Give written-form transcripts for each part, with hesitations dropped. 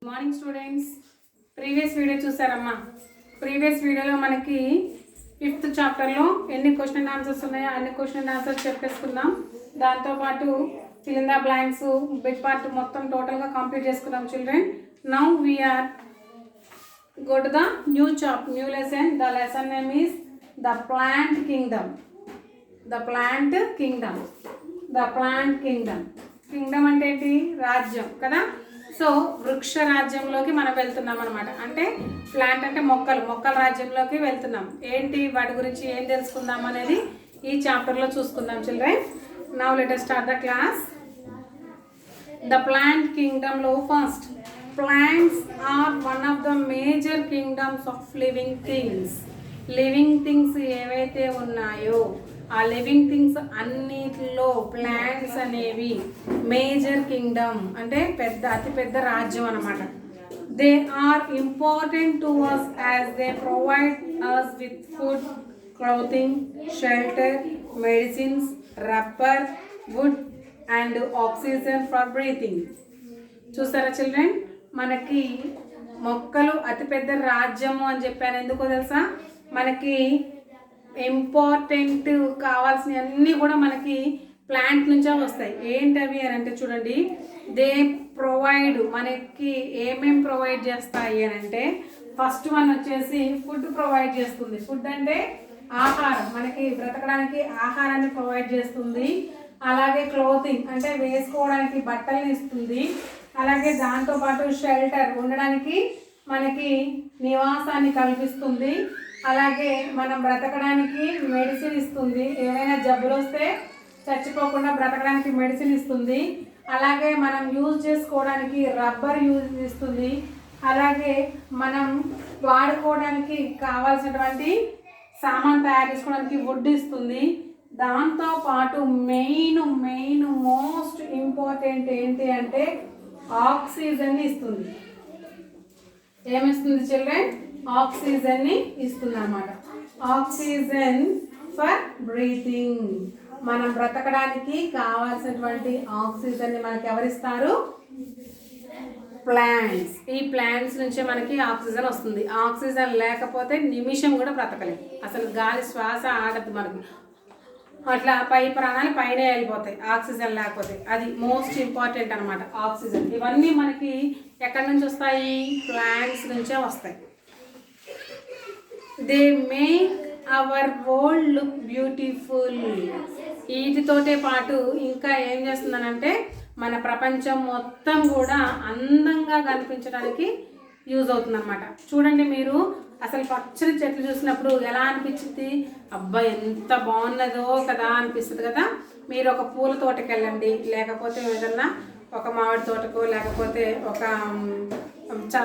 Good morning students. Previous video చూసారమ్మా. Previous వీడియోలో మనకి 5th చాప్టర్లో ఎన్ని క్వశ్చన్ అండ్ ఆన్సర్స్ ఉన్నాయో అన్ని క్వశ్చన్ అండ్ ఆన్సర్స్ చెప్పేసుకుందాం. దాంతోపాటు fill in the blanks big part మొత్తం టోటల్గా కంప్లీట్ చేసుకుందాం children. Now we are go to the new lesson. The lesson name is the plant kingdom. The plant kingdom. The plant kingdom. Kingdom అంటే ఏంటి? రాజ్యం కదా. So వృక్ష రాజ్యంలోకి మనం వెళ్తున్నాం అనమాట. అంటే ప్లాంట్ అంటే మొక్కల రాజ్యంలోకి వెళ్తున్నాం. ఏంటి వాటి గురించి ఏం తెలుసుకుందాం అనేది ఈ చాప్టర్లో చూసుకుందాం children. Now let us start the class. The plant kingdom లో first, plants are one of the major kingdoms of living things. Living things ఏవైతే ఉన్నాయో ఆ లివింగ్ థింగ్స్ అన్నిటిలో ప్లాంట్స్ అనేవి మేజర్ కింగ్డమ్ అంటే అతిపెద్ద రాజ్యం అన్నమాట. They are important to us as they provide us with food, clothing, shelter, medicines, rubber, wood and oxygen for breathing. చూసారా చిల్డ్రన్, మనకి మొక్కలు అతిపెద్ద రాజ్యము అని చెప్పాను. ఎందుకో తెలుసా? మనకి ఇంపార్టెంట్ కావాల్సిన అన్నీ కూడా మనకి ప్లాంట్ నుంచే వస్తాయి. ఏంటవి అని అంటే చూడండి, దే ప్రొవైడ్, మనకి ఏమేమి ప్రొవైడ్ చేస్తాయి అని అంటే ఫస్ట్ వన్ వచ్చేసి ఫుడ్ ప్రొవైడ్ చేస్తుంది. ఫుడ్ అంటే ఆహారం, మనకి బ్రతకడానికి ఆహారాన్ని ప్రొవైడ్ చేస్తుంది. అలాగే క్లోతింగ్ అంటే వేసుకోవడానికి బట్టల్ని ఇస్తుంది. అలాగే దాంతోపాటు షెల్టర్, ఉండడానికి మనకి నివాసాన్ని కల్పిస్తుంది. అలాగే మనం బ్రతకడానికి మెడిసిన్ ఇస్తుంది. ఏమైనా జబ్బులు వస్తే చచ్చిపోకుండా బ్రతకడానికి మెడిసిన్ ఇస్తుంది. అలాగే మనం యూజ్ చేసుకోవడానికి రబ్బర్ యూజ్ ఇస్తుంది. అలాగే మనం వాడుకోవడానికి కావాల్సినటువంటి సామాన్ తయారు చేసుకోవడానికి వుడ్ ఇస్తుంది. దాంతోపాటు మెయిన్ మోస్ట్ ఇంపార్టెంట్ ఏంటి అంటే ఆక్సిజన్ ఇస్తుంది. ఏమిస్తుంది చిల్డ్రన్? ఆక్సిజన్ని ఇస్తుంది అన్నమాట. ఆక్సిజన్ ఫర్ బ్రీతింగ్, మనం బ్రతకడానికి కావాల్సినటువంటి ఆక్సిజన్ని మనకి ఎవరిస్తారు? ప్లాంట్స్. ఈ ప్లాంట్స్ నుంచే మనకి ఆక్సిజన్ వస్తుంది. ఆక్సిజన్ లేకపోతే నిమిషం కూడా బ్రతకలేదు. అసలు గాలి శ్వాస ఆడద్దు మనకి. అట్లా పై ప్రాణాలు పైనే వెళ్ళిపోతాయి ఆక్సిజన్ లేకపోతే. అది మోస్ట్ ఇంపార్టెంట్ అనమాట ఆక్సిజన్. ఇవన్నీ మనకి ఎక్కడి నుంచి వస్తాయి? ప్లాంట్స్ నుంచే వస్తాయి. They make our world look beautiful. వీటితోటే పాటు ఇంకా ఏం చేస్తుందనంటే మన ప్రపంచం మొత్తం కూడా అందంగా కనిపించడానికి యూజ్ అవుతుంది అనమాట. చూడండి, మీరు అసలు పచ్చని చెట్లు చూసినప్పుడు ఎలా అనిపించింది? అబ్బాయి ఎంత బాగున్నదో కదా అనిపిస్తుంది కదా. మీరు ఒక పూల తోటకి వెళ్ళండి, లేకపోతే ఏదన్నా ఒక మామిడి తోటకు, లేకపోతే ఒక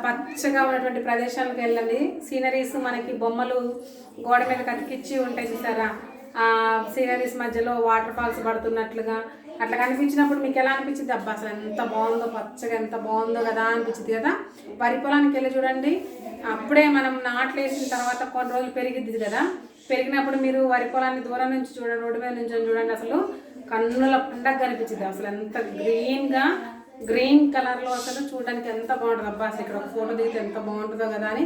పచ్చగా ఉన్నటువంటి ప్రదేశాలకు వెళ్ళండి. సీనరీస్ మనకి బొమ్మలు గోడ మీద కతికిచ్చి ఉంటాయి చూసారా? ఆ సీనరీస్ మధ్యలో వాటర్ ఫాల్స్ పడుతున్నట్లుగా అట్లా కనిపించినప్పుడు మీకు ఎలా అనిపించింది? అబ్బా అసలు ఎంత బాగుందో, పచ్చగా ఎంత బాగుందో కదా అనిపించింది కదా. వరి పొలానికి వెళ్ళి చూడండి, అప్పుడే మనం నాట్లు వేసిన తర్వాత కొన్ని రోజులు పెరిగిద్ది కదా. పెరిగినప్పుడు మీరు వరి పొలాన్ని దూరం నుంచి చూడండి, రోడ్డు మీద నుంచి చూడండి, అసలు కన్నుల పండగ కనిపించింది. అసలు ఎంత గ్రీన్ కలర్లో అసలు చూడడానికి ఎంత బాగుంటుంది. అబ్బా అసలు ఇక్కడ ఒక ఫోటో దిగితే ఎంత బాగుంటుందో కదా అని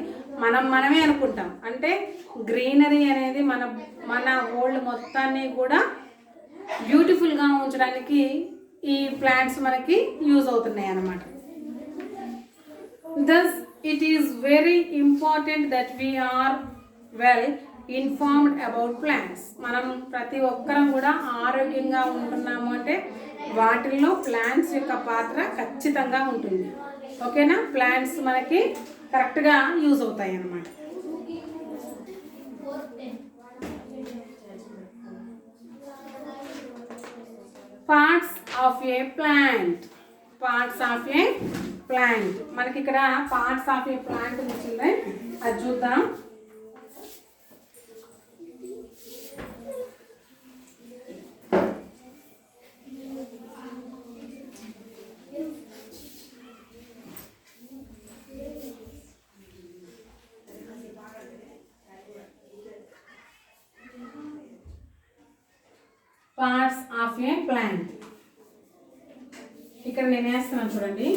మనమే అనుకుంటాం. అంటే గ్రీనరీ అనేది మన వరల్డ్ మొత్తాన్ని కూడా బ్యూటిఫుల్గా ఉంచడానికి ఈ ప్లాంట్స్ మనకి యూజ్ అవుతున్నాయి అన్నమాట. Thus it is very important that we are well informed about plants. మనం ప్రతి ఒక్కరం కూడా ఆరోగ్యంగా ఉంటున్నాము అంటే వాటిల్లో ప్లాంట్స్ యొక్క పాత్ర ఖచ్చితంగా ఉంటుంది. ఓకేనా? ప్లాంట్స్ మనకి కరెక్ట్గా యూజ్ అవుతాయి అన్నమాట. Parts of A plant. Parts of A plant, మనకి ఇక్కడ పార్ట్స్ ఆఫ్ ఏ ప్లాంట్ వచ్చింది, అది చూద్దాం. పార్ట్స్ ఆఫ్ ఏ ప్లాంట్ ఇక్కడ నేను వేస్తున్నాను చూడండి.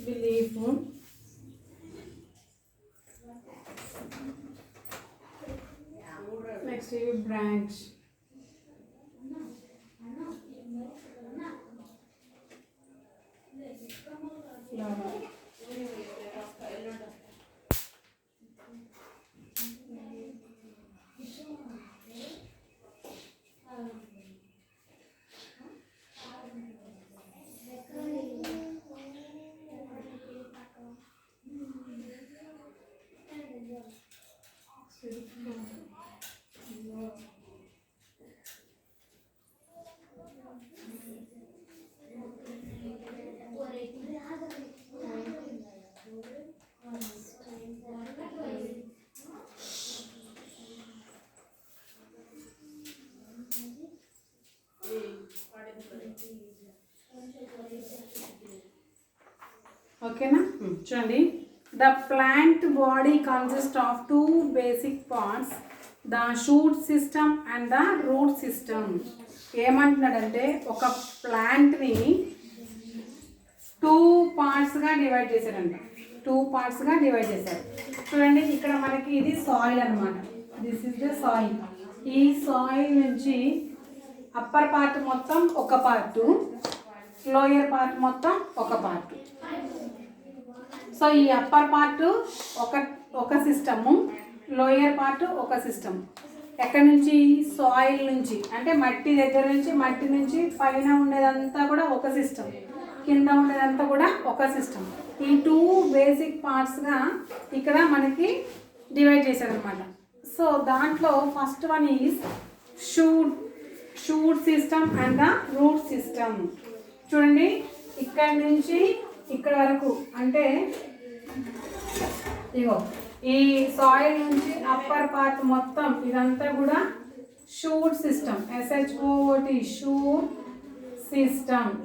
belief, next branch, flower, ఓకేనా. చూడండి, the plant body consist of 2 basic parts, the shoot system and the root system. ఏమంటున్నాడంటే ఒక ప్లాంట్ని 2 పార్ట్స్గా డివైడ్ చేశారంట. 2 పార్ట్స్గా డివైడ్ చేశారు. చూడండి, ఇక్కడ మనకి ఇది సాయిల్ అనమాట. This is the soil. ఈ సాయిల్ నుంచి అప్పర్ పార్ట్ మొత్తం ఒక పార్టు, లోయర్ పార్ట్ మొత్తం ఒక పార్ట్. సో ఈ అప్పర్ పార్ట్ ఒక సిస్టము, లోయర్ పార్ట్ ఒక సిస్టమ్. ఎక్కడి నుంచి? సాయిల్ నుంచి, అంటే మట్టి దగ్గర నుంచి, మట్టి నుంచి పైన ఉండేదంతా కూడా ఒక సిస్టమ్, కింద ఉండేదంతా కూడా ఒక సిస్టమ్. ఈ 2 బేసిక్ పార్ట్స్గా ఇక్కడ మనకి డివైడ్ చేశారనమాట. సో దాంట్లో first one is shoot system and the root system. చూడండి, ఇక్కడ నుంచి ఇక్కడ వరకు, అంటే ఇగో ఈ సాయిల్ నుంచి అప్పర్ పార్ట్ మొత్తం ఇదంతా కూడా shoot system, SHOOT,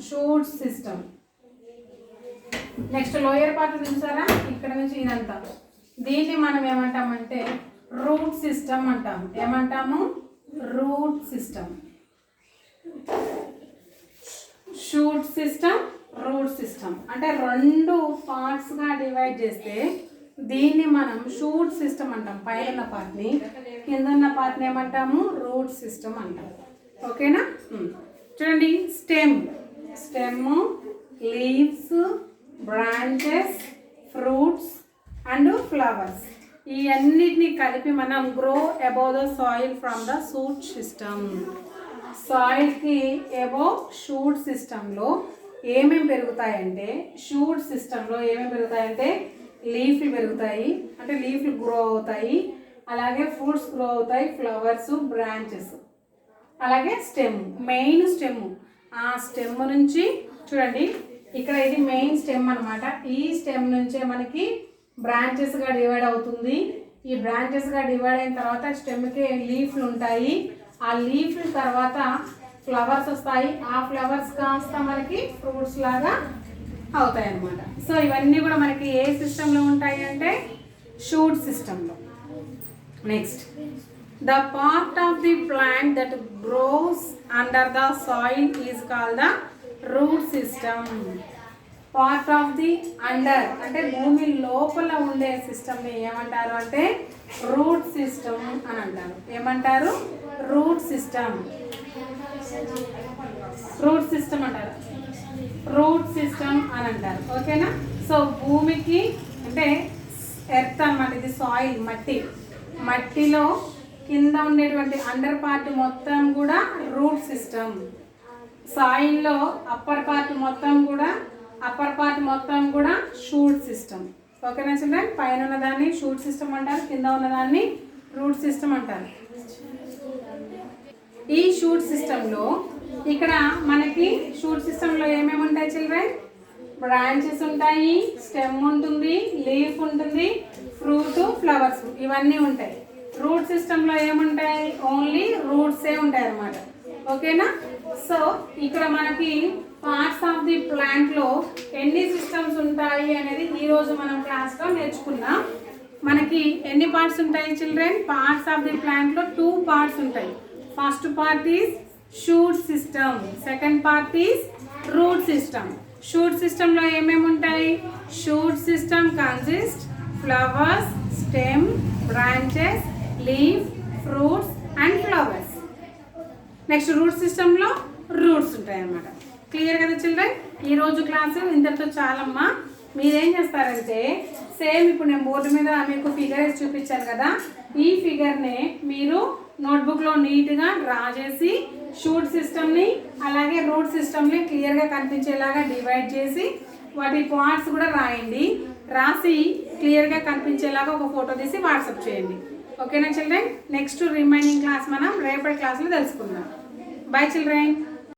shoot system. Next lower part చూసారా, ఇక్కడ నుంచి ఇదంతా, దీన్ని మనం ఏమంటామంటే రూట్ సిస్టమ్ అంటాము. ఏమంటాము? Route system. Shoot system, root system అంటే 2 పార్ట్స్గా డివైడ్ చేస్తే దీన్ని మనం షూట్ సిస్టమ్ అంటాం. పైన ఉన్న పార్ట్ని, కింద ఉన్న పార్ట్ని ఏమంటాము? రూట్ సిస్టమ్ అంటాం. ఓకేనా. చూడండి, stem, leaves, branches, fruits and flowers, ఈ అన్నిటిని కలిపి మనం grow above the soil from the shoot system. సాయిల్కి అబౌవ్ షూట్ సిస్టంలో ఏమేమి పెరుగుతాయంటే, షూట్ సిస్టంలో ఏమేమి పెరుగుతాయంటే లీఫ్లు పెరుగుతాయి, అంటే లీఫ్లు గ్రో అవుతాయి. అలాగే ఫ్రూట్స్ గ్రో అవుతాయి, ఫ్లవర్స్, బ్రాంచెస్. అలాగే మెయిన్ స్టెమ్. ఆ స్టెమ్ నుంచి చూడండి, ఇక్కడ ఇది మెయిన్ స్టెమ్ అనమాట. ఈ స్టెమ్ నుంచే మనకి బ్రాంచెస్గా డివైడ్ అవుతుంది. ఈ బ్రాంచెస్గా డివైడ్ అయిన తర్వాత స్టెమ్కి లీఫ్లు ఉంటాయి. ఆ లీఫ్ల తర్వాత ఫ్లవర్స్ వస్తాయి. ఆ ఫ్లవర్స్ కాస్త మనకి ఫ్రూట్స్ లాగా అవుతాయి అన్నమాట. సో ఇవన్నీ కూడా మనకి ఏ సిస్టంలో ఉంటాయి అంటే షూట్ సిస్టంలో. Next, the part of the plant that gross under the soil is called the root system. Part of the under అంటే భూమి లోపల ఉండే సిస్టమ్ని ఏమంటారు అంటే రూట్ సిస్టమ్ అని అంటారు. ఏమంటారు? రూట్ సిస్టమ్ అంటారు. రూట్ సిస్టమ్ అని అంటారు. ఓకేనా. సో భూమికి అంటే ఎర్త్ అన్నమాట, ఇది సాయిల్, మట్టిలో కింద ఉండేటువంటి అండర్ పార్ట్ మొత్తం కూడా రూట్ సిస్టమ్. సాయిల్లో అప్పర్ పార్ట్ మొత్తం కూడా షూట్ సిస్టమ్. ఓకేనా చిల్డ్రన్. పైన ఉన్నదాన్ని షూట్ సిస్టమ్ అంటారు, కింద ఉన్నదాన్ని రూట్ సిస్టమ్ అంటారు. ఈ షూట్ సిస్టంలో ఇక్కడ మనకి షూట్ సిస్టంలో ఏమేమి ఉంటాయి చిల్డ్రన్? బ్రాంచెస్ ఉంటాయి, స్టెమ్ ఉంటుంది, లీఫ్ ఉంటుంది, ఫ్రూట్, ఫ్లవర్స్ ఇవన్నీ ఉంటాయి. రూట్ సిస్టంలో ఏముంటాయి? ఓన్లీ రూట్సే ఉంటాయి అన్నమాట. ఓకేనా? సో ఇక్కడ మనకి పార్ట్స్ ఆఫ్ ది ప్లాంట్లో ఎన్ని సిస్టమ్స్ ఉంటాయి అనేది ఈరోజు మనం క్లాస్లో నేర్చుకున్నాం. మనకి ఎన్ని పార్ట్స్ ఉంటాయి చిల్డ్రన్? పార్ట్స్ ఆఫ్ ది ప్లాంట్లో 2 పార్ట్స్ ఉంటాయి. First part is shoot system, second part is root system. Shoot సిస్టంలో ఏమేమి ఉంటాయి? Shoot system consist flowers, stem, branches, leaf, fruits and flowers. Next root సిస్టంలో రూట్స్ ఉంటాయి అన్నమాట. క్లియర్ కదా చిల్డ్రన్? ఈరోజు క్లాసు ఇంతటితో చాలమ్మా. మీరేం చేస్తారంటే సేమ్ ఇప్పుడు నేను బోర్డు మీద మీకు ఫిగర్ వేసి చూపించాను కదా, ఈ ఫిగర్ని మీరు నోట్బుక్లో నీట్గా డ్రా చేసి షూట్ సిస్టమ్ని అలాగే రూట్ సిస్టమ్ని క్లియర్గా కనిపించేలాగా డివైడ్ చేసి వాటి పార్ట్స్ కూడా రాయండి. రాసి క్లియర్గా కనిపించేలాగా ఒక ఫోటో తీసి వాట్సాప్ చేయండి. ఓకేనా చిల్డ్రన్? నెక్స్ట్ రిమైనింగ్ క్లాస్ మనం రేపటి క్లాస్లో తెలుసుకుందాం. By children.